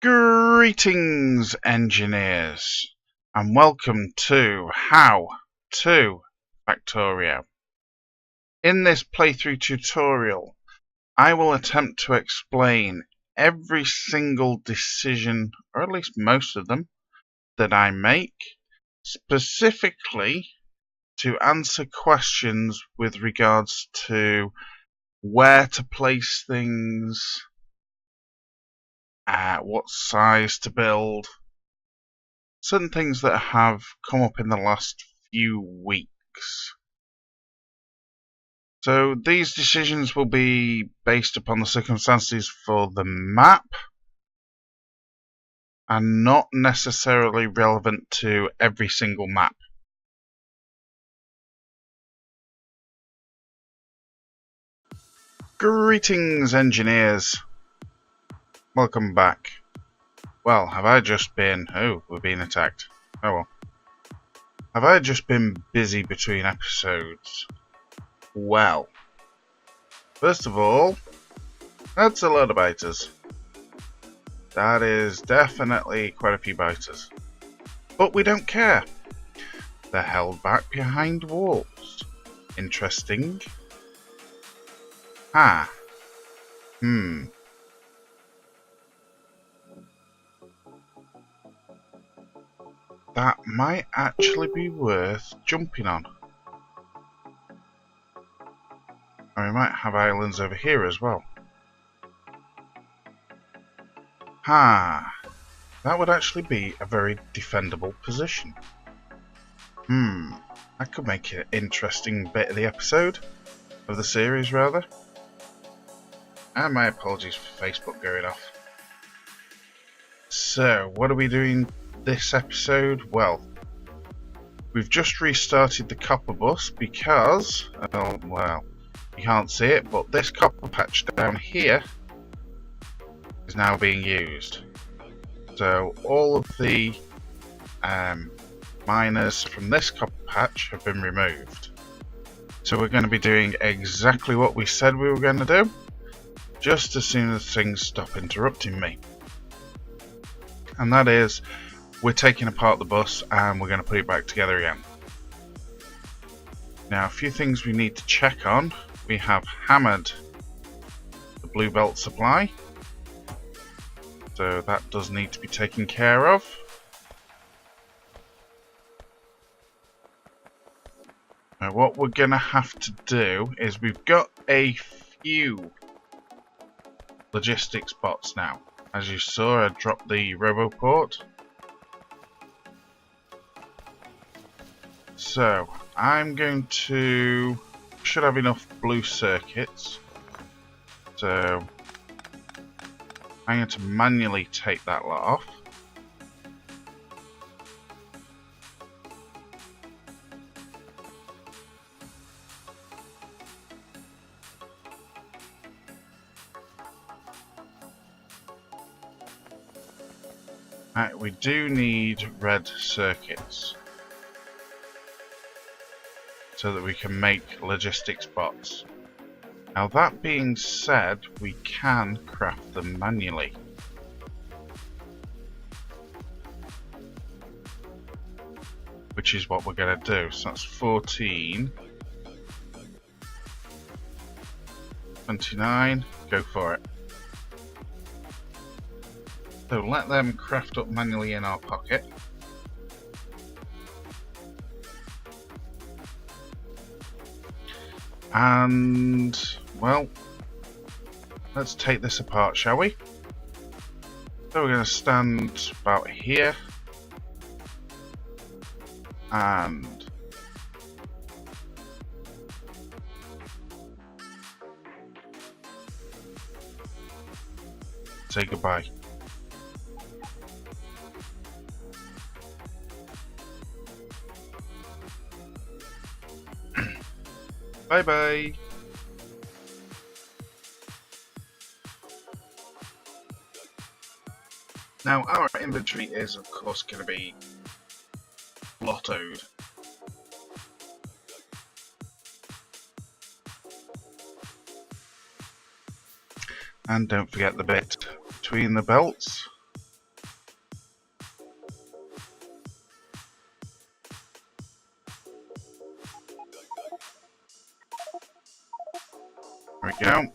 Greetings, engineers, and welcome to To Factorio. In this playthrough tutorial, I will attempt to explain every single decision, or at least most of them, that I make, specifically to answer questions with regards to where to place things, what size to build, certain things that have come up in the last few weeks. So these decisions will be based upon the circumstances for the map and not necessarily relevant to every single map. Greetings, engineers. Welcome back. Well, have I just been... Oh, we're being attacked. Oh well. Have I just been busy between episodes? Well, first of all, that's a lot of biters. That is definitely quite a few biters. But we don't care. They're held back behind walls. Interesting. That might actually be worth jumping on. And we might have islands over here as well. That would actually be a very defendable position. That could make it an interesting bit of the episode, of the series rather. And my apologies for Facebook going off. So, what are we doing this episode? Well, we've just restarted the copper bus because, well, you can't see it, but this copper patch down here is now being used. So all of the miners from this copper patch have been removed. So we're going to be doing exactly what we said we were going to do, just as soon as things stop interrupting me. And that is, we're taking apart the bus and we're going to put it back together again. Now, a few things we need to check on. We have hammered the blue belt supply, so that does need to be taken care of. Now, what we're going to have to do is we've got a few logistics bots now. As you saw, I dropped the roboport. So, I'm going to... should have enough blue circuits. So, I'm going to manually take that lot off. Right, we do need red circuits so that we can make logistics bots. Now, that being said, we can craft them manually. Which is what we're going to do. So that's 14. 29. Go for it. So let them craft up manually in our pocket. And, well, let's take this apart, shall we? So we're going to stand about here. And say goodbye. Bye bye. Now, our inventory is, of course, going to be lottoed. And don't forget the bit between the belts. There we go.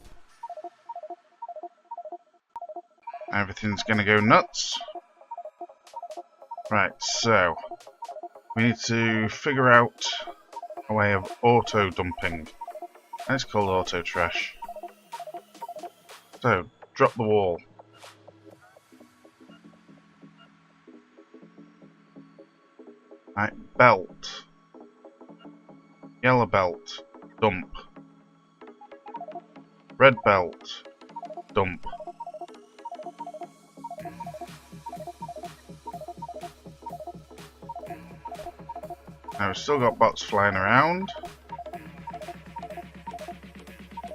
Everything's gonna go nuts. Right, so we need to figure out a way of auto dumping. It's called auto trash. So, drop the wall. Right, belt. Yellow belt. Dump. Red belt. Dump. Now we've still got bots flying around.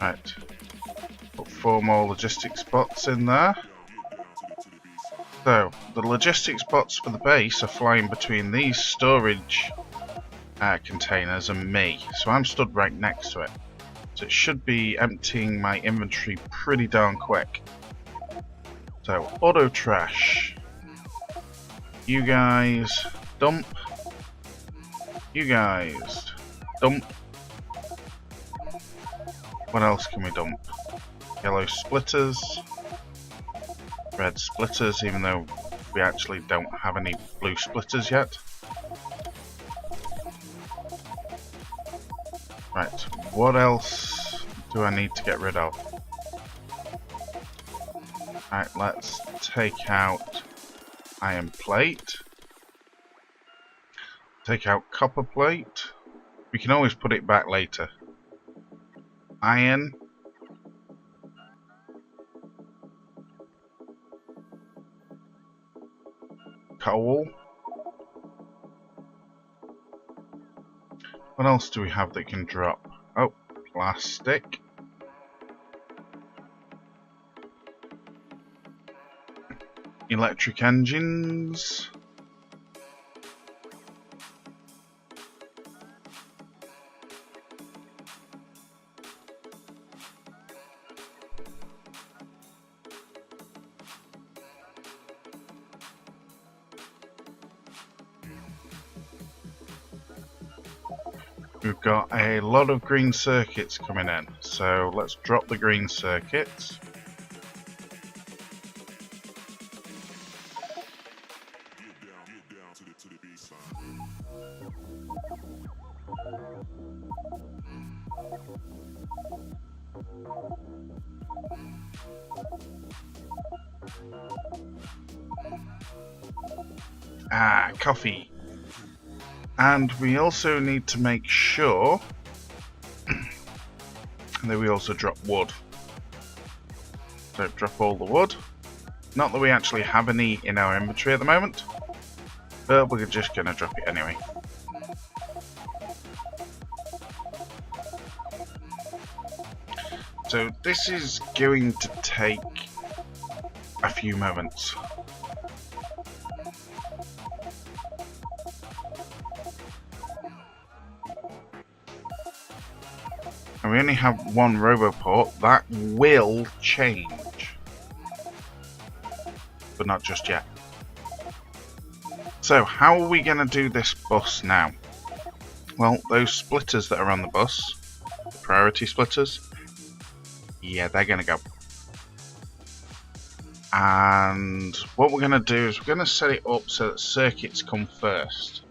Right. Put 4 more logistics bots in there. So, the logistics bots for the base are flying between these storage containers and me. So I'm stood right next to it. So it should be emptying my inventory pretty darn quick. So, auto trash. You guys dump. You guys dump. What else can we dump? Yellow splitters. Red splitters, even though we actually don't have any blue splitters yet. Right, what else do I need to get rid of? Right, let's take out iron plate. Take out copper plate. We can always put it back later. Iron. Coal. What else do we have that can drop? Oh, plastic. Electric engines. We've got a lot of green circuits coming in, so let's drop the green circuits. Ah, coffee. And we also need to make sure that we also drop wood. So drop all the wood. Not that we actually have any in our inventory at the moment, but we're just going to drop it anyway. So this is going to take a few moments. And we only have one roboport. That will change, but not just yet. So how are we going to do this bus now? Well, those splitters that are on the bus, the priority splitters, yeah, they're going to go. And what we're going to do is we're going to set it up so that circuits come first.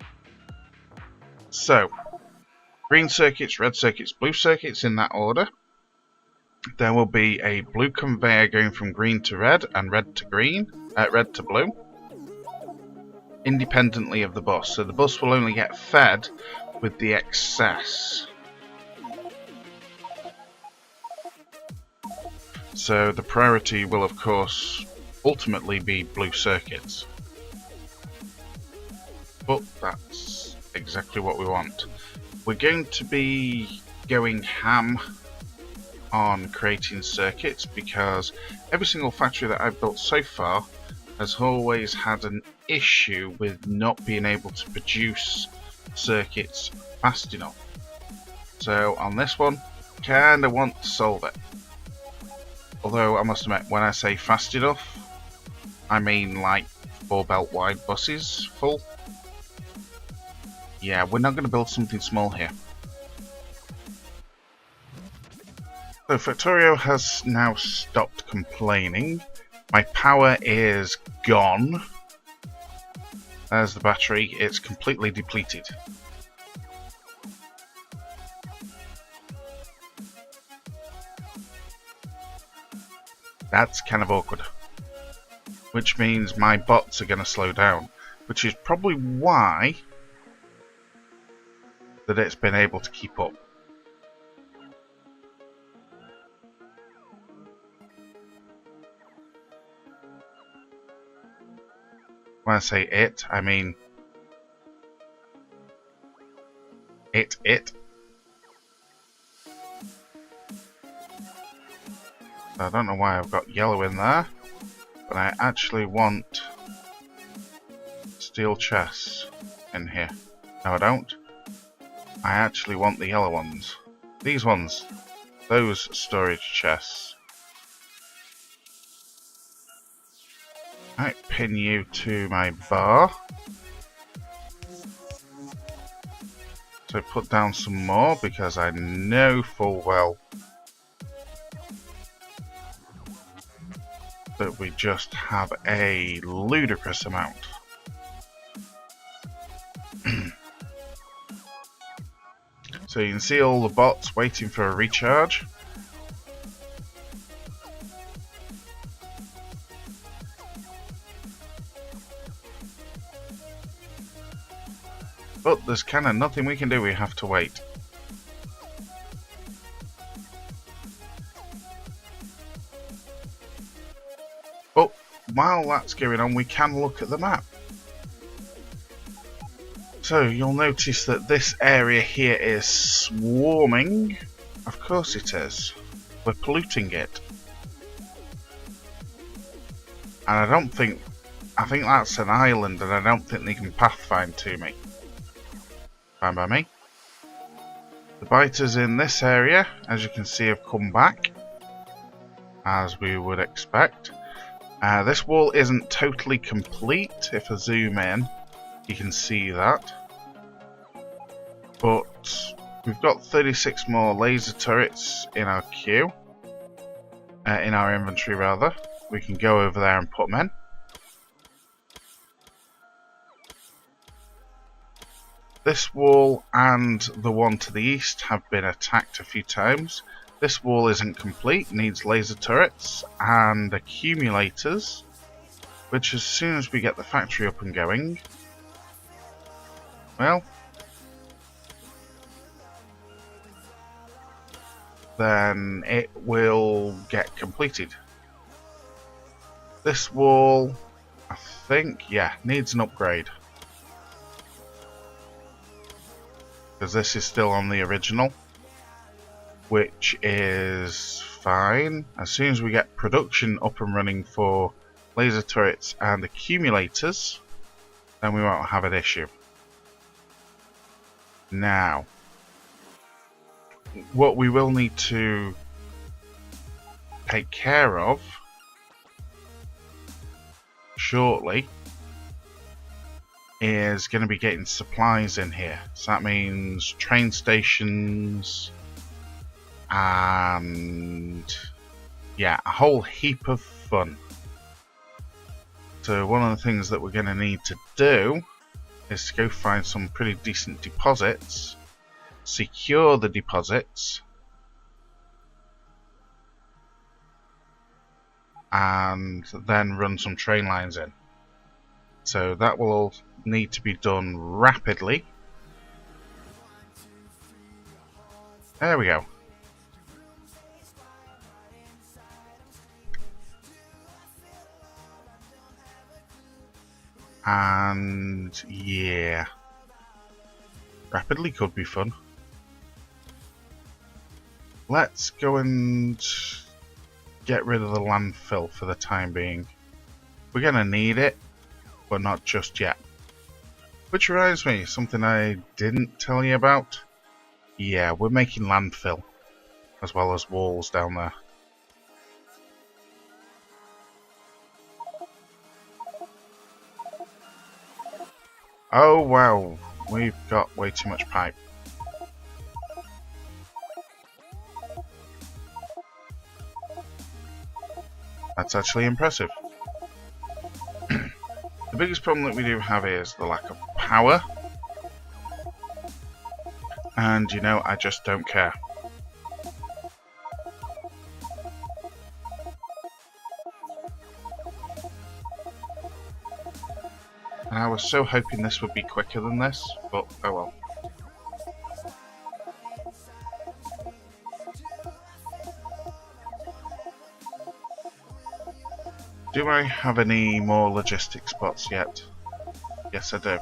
So, green circuits, red circuits, blue circuits in that order. There will be a blue conveyor going from green to red and red to green, red to blue, independently of the bus. So the bus will only get fed with the excess. So the priority will, of course, ultimately be blue circuits. But that's exactly what we want. We're going to be going ham on creating circuits because every single factory that I've built so far has always had an issue with not being able to produce circuits fast enough. So on this one, kinda want to solve it. Although I must admit, when I say fast enough, I mean like 4 belt wide buses full. Yeah, we're not going to build something small here. So Factorio has now stopped complaining. My power is gone. There's the battery. It's completely depleted. That's kind of awkward. Which means my bots are going to slow down. Which is probably why that it's been able to keep up. When I say it, I mean it. So I don't know why I've got yellow in there, but I actually want steel chests in here. No, I don't. I actually want the yellow ones. These ones. Those storage chests. I might pin you to my bar. So put down some more because I know full well that we just have a ludicrous amount. So you can see all the bots waiting for a recharge. But there's kind of nothing we can do, we have to wait. But while that's going on, we can look at the map. So you'll notice that this area here is swarming. Of course it is. We're polluting it. And I think that's an island, and I don't think they can pathfind to me. Fine by me. The biters in this area, as you can see, have come back, as we would expect. This wall isn't totally complete. If I zoom in, you can see that. But we've got 36 more laser turrets in our queue. In our inventory, rather. We can go over there and put them in. This wall and the one to the east have been attacked a few times. This wall isn't complete, needs laser turrets and accumulators, which as soon as we get the factory up and going, well, then it will get completed. This wall, I think, yeah, needs an upgrade. Because this is still on the original, which is fine. As soon as we get production up and running for laser turrets and accumulators, then we won't have an issue. Now, what we will need to take care of shortly is going to be getting supplies in here. So that means train stations and yeah, a whole heap of fun. So one of the things that we're going to need to do is to go find some pretty decent deposits, secure the deposits, and then run some train lines in. So that will all need to be done rapidly. There we go. And yeah, rapidly could be fun. Let's go and get rid of the landfill for the time being. We're gonna need it, but not just yet. Which reminds me, something I didn't tell you about. Yeah, we're making landfill, as well as walls down there. Oh wow, we've got way too much pipe. That's actually impressive. The biggest problem that we do have is the lack of power. And, you know, I just don't care. And I was so hoping this would be quicker than this, but oh well. Do I have any more logistic spots yet? Yes, I do.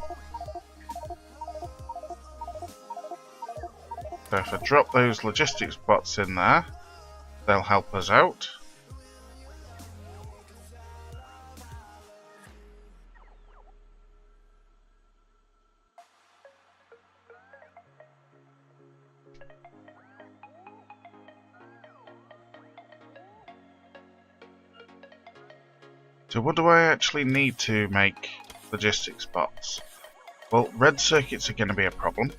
So if I drop those logistic spots in there, they'll help us out. So what do I actually need to make logistic spots? Well, red circuits are going to be a problem.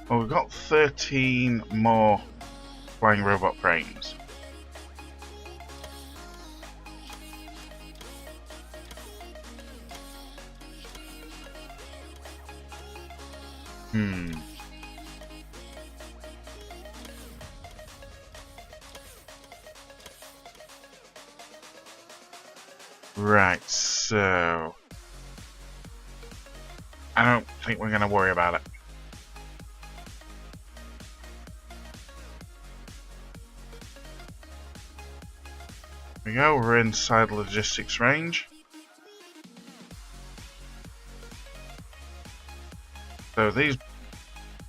Well, we've got 13 more flying robot frames. Right, so I don't think we're going to worry about it. There we go, we're inside logistics range. So these,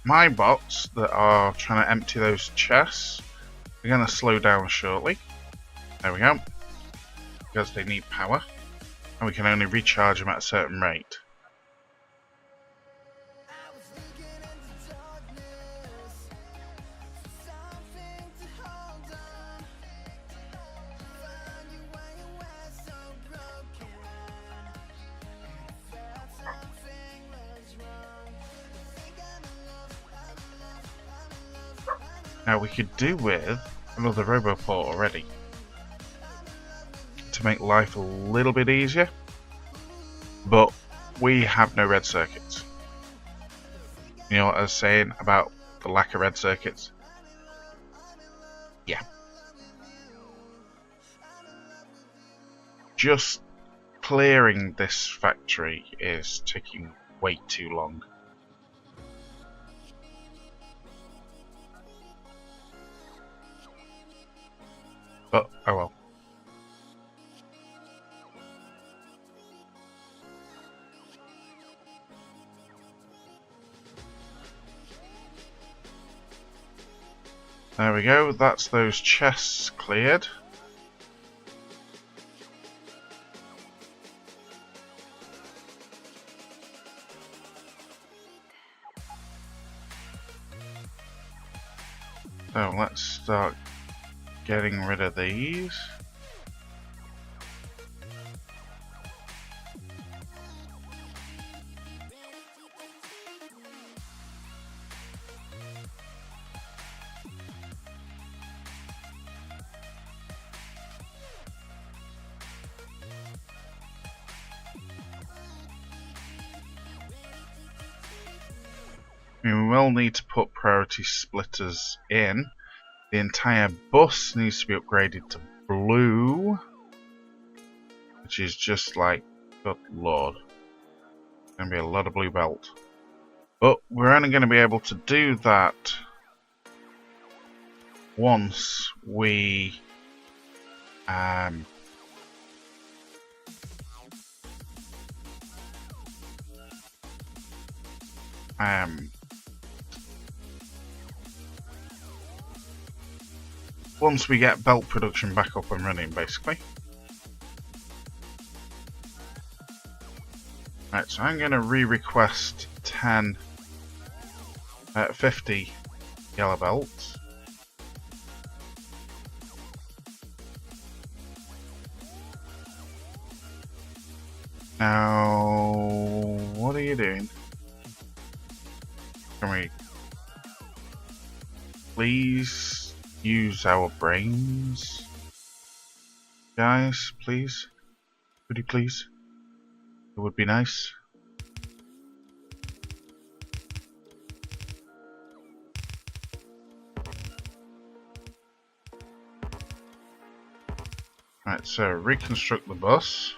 my bots that are trying to empty those chests, are going to slow down shortly. There we go. Because they need power, and we can only recharge them at a certain rate. Now we could do with another roboport already to make life a little bit easier, but we have no red circuits. You know what I was saying about the lack of red circuits? Yeah. Just clearing this factory is taking way too long. But oh well. There we go, that's those chests cleared. So let's start getting rid of these. We will need to put priority splitters in. The entire bus needs to be upgraded to blue, which is just like, good lord, it's going to be a lot of blue belt. But we're only going to be able to do that once we once we get belt production back up and running, basically. Right, so I'm going to re-request 50 yellow belts. Now, what are you doing? Can we please use our brains? Guys, please? Could you please? It would be nice. Right, so reconstruct the bus.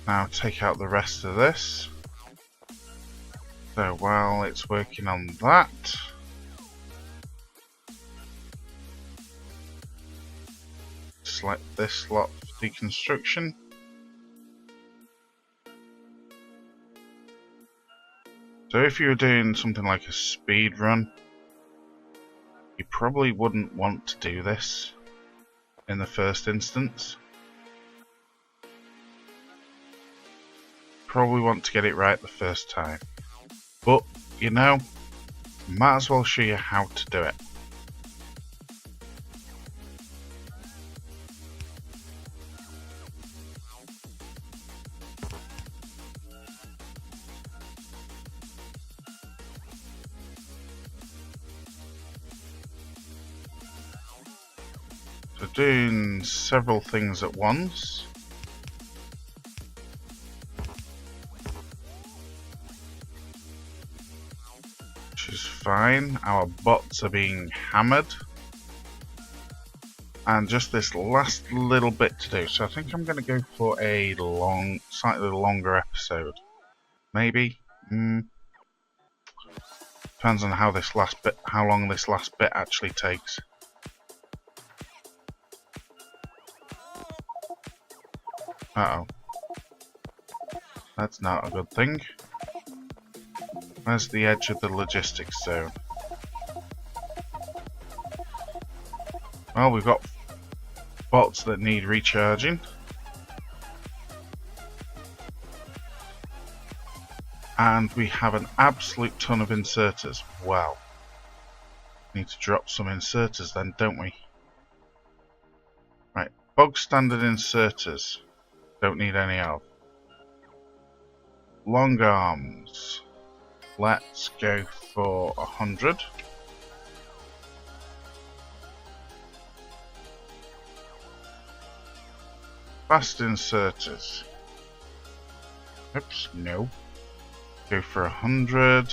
Now take out the rest of this. So while it's working on that, select this slot for deconstruction. So if you were doing something like a speed run, you probably wouldn't want to do this in the first instance. Probably want to get it right the first time. But, you know, might as well show you how to do it. So doing several things at once. Which is fine. Our bots are being hammered. And just this last little bit to do. So I think I'm going to go for a slightly longer episode. Maybe. Depends on how long this last bit actually takes. Uh-oh. That's not a good thing. Where's the edge of the logistics zone? Well, we've got bots that need recharging. And we have an absolute ton of inserters. Wow. Need to drop some inserters then, don't we? Right, bog standard inserters. Don't need any of. Long arms. Let's go for 100. Fast inserters. Oops, no. Go for 100.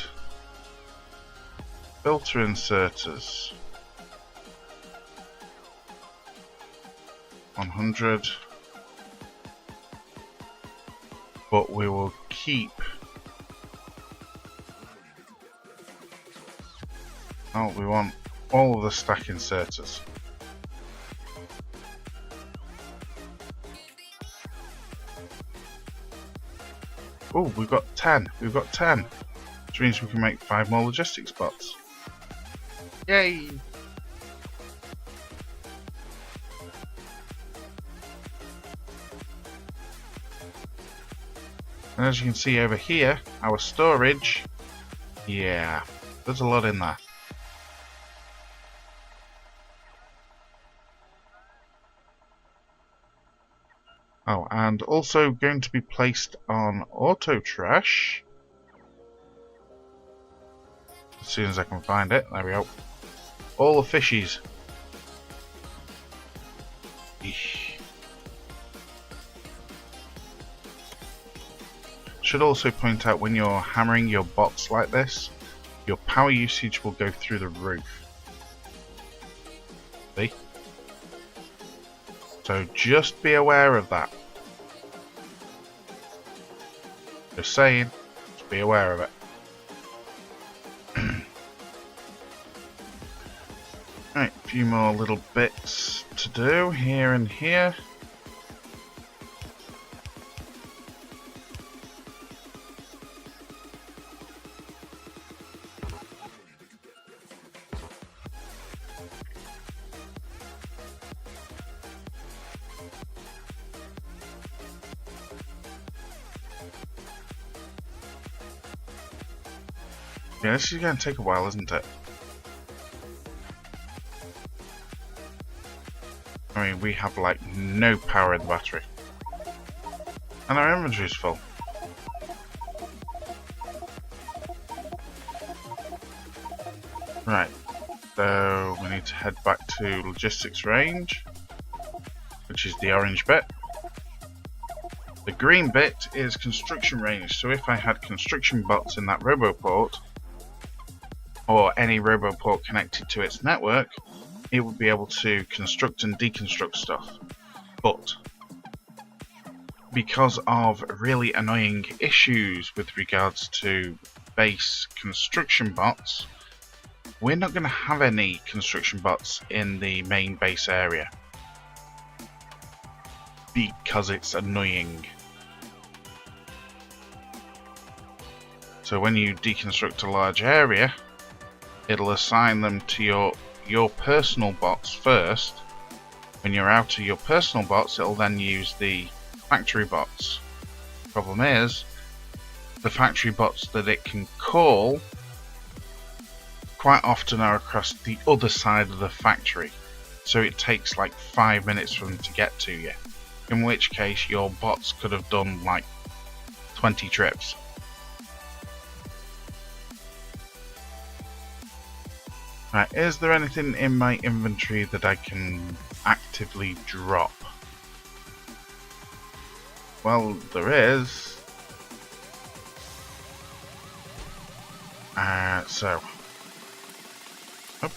Filter inserters. 100. But we will keep. Oh, we want all of the stack inserters. Oh, we've got 10. We've got 10. Which means we can make 5 more logistics bots. Yay! And as you can see over here, our storage, yeah, there's a lot in there. Oh, and also going to be placed on auto trash. As soon as I can find it, there we go. All the fishies. Eesh. Should also point out when you're hammering your bots like this, your power usage will go through the roof. See? So just be aware of that. Just saying, just be aware of it. Right, a few more little bits to do here and here. Yeah, this is going to take a while, isn't it? I mean, we have like no power in the battery. And our inventory's full. Right, so we need to head back to logistics range, which is the orange bit. The green bit is construction range, so if I had construction bots in that roboport, or any roboport connected to its network, it would be able to construct and deconstruct stuff. But because of really annoying issues with regards to base construction bots, we're not going to have any construction bots in the main base area because it's annoying. So when you deconstruct a large area, it'll assign them to your personal bots first. When you're out of your personal bots, it'll then use the factory bots. Problem is, the factory bots that it can call quite often are across the other side of the factory, so it takes like 5 minutes for them to get to you, in which case your bots could have done like 20 trips. Right, is there anything in my inventory that I can actively drop? Well, there is. So. Oh.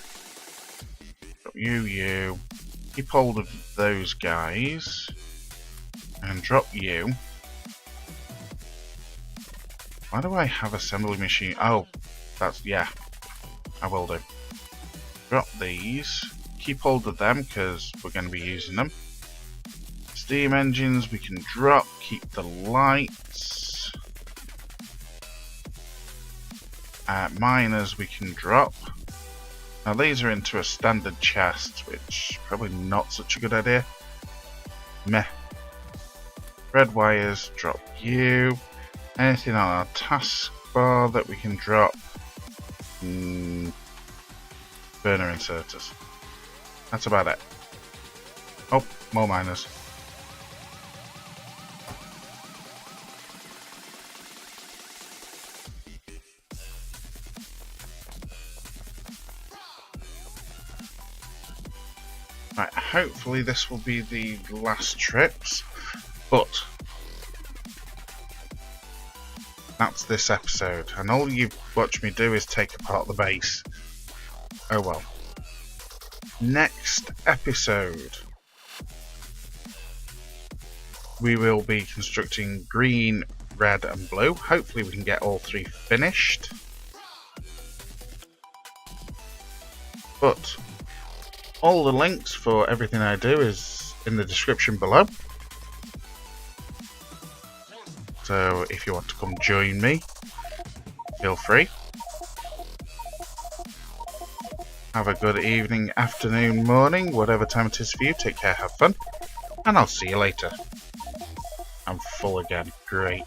You. Keep hold of those guys. And drop you. Why do I have assembly machine? Oh, that's, yeah. I will do. Drop these. Keep hold of them because we're going to be using them. Steam engines we can drop. Keep the lights. Miners we can drop. Now these are into a standard chest, which probably not such a good idea. Meh. Red wires, drop you. Anything on our taskbar that we can drop? Burner inserters. That's about it. Oh, more miners. Right, hopefully this will be the last trips, but that's this episode, and all you watch me do is take apart the base. Oh well. Next episode, we will be constructing green, red and blue. Hopefully we can get all three finished. But all the links for everything I do is in the description below. So if you want to come join me, feel free. Have a good evening, afternoon, morning, whatever time it is for you. Take care, have fun, and I'll see you later. I'm full again. Great.